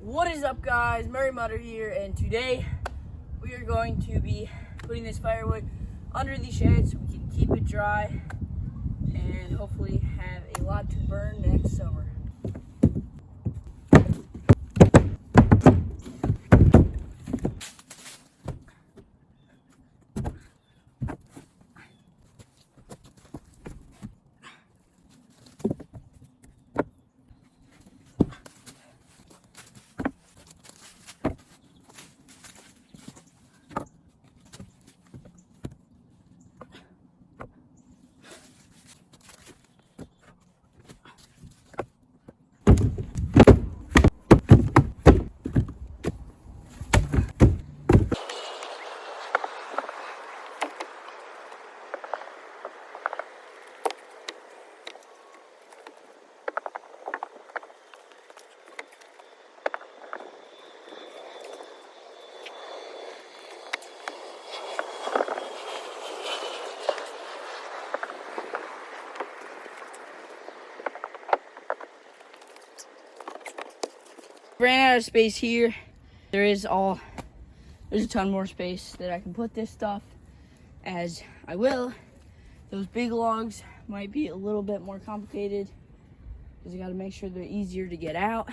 What is up, guys? Murray Mutter here, and today we are going to be putting this firewood under the shed so we can keep it dry and hopefully have a lot to burn next summer. Ran out of space here. There's a ton more space that I can put this stuff, as I will. Those big logs might be a little bit more complicated because you got to make sure they're easier to get out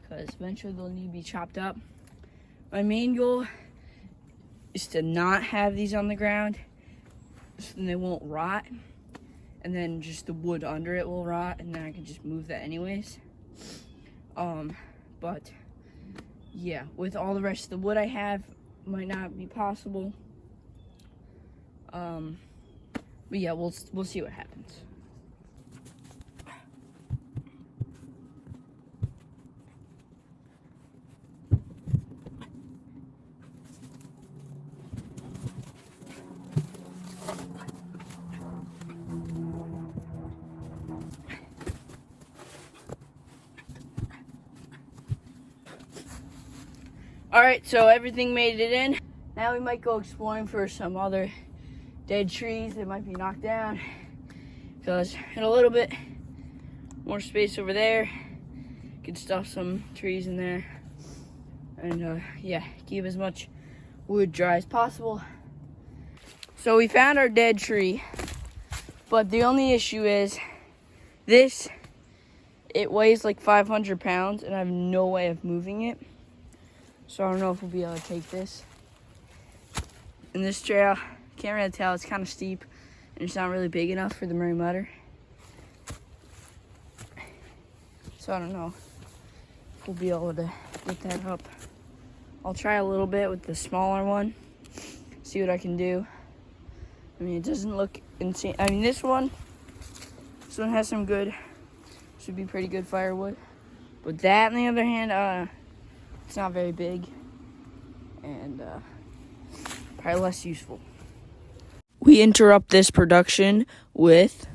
because eventually they'll need to be chopped up. My main goal is to not have these on the ground so then they won't rot, and then just the wood under it will rot, and then I can just move that anyways. But yeah, with all the rest of the wood I have, might not be possible. But yeah, we'll see what happens. Alright, so everything made it in. Now we might go exploring for some other dead trees that might be knocked down, because in a little bit more space over there, can stuff some trees in there, and yeah, keep as much wood dry as possible. So we found our dead tree, but the only issue is it weighs like 500 pounds and I have no way of moving it. So I don't know if we'll be able to take this. And this trail, can't really tell, it's kind of steep and it's not really big enough for the Murray Mutter. So I don't know if we'll be able to get that up. I'll try a little bit with the smaller one, see what I can do. I mean, it doesn't look insane. I mean, this one has some good, should be pretty good firewood. But that, on the other hand, it's not very big and probably less useful. We interrupt this production with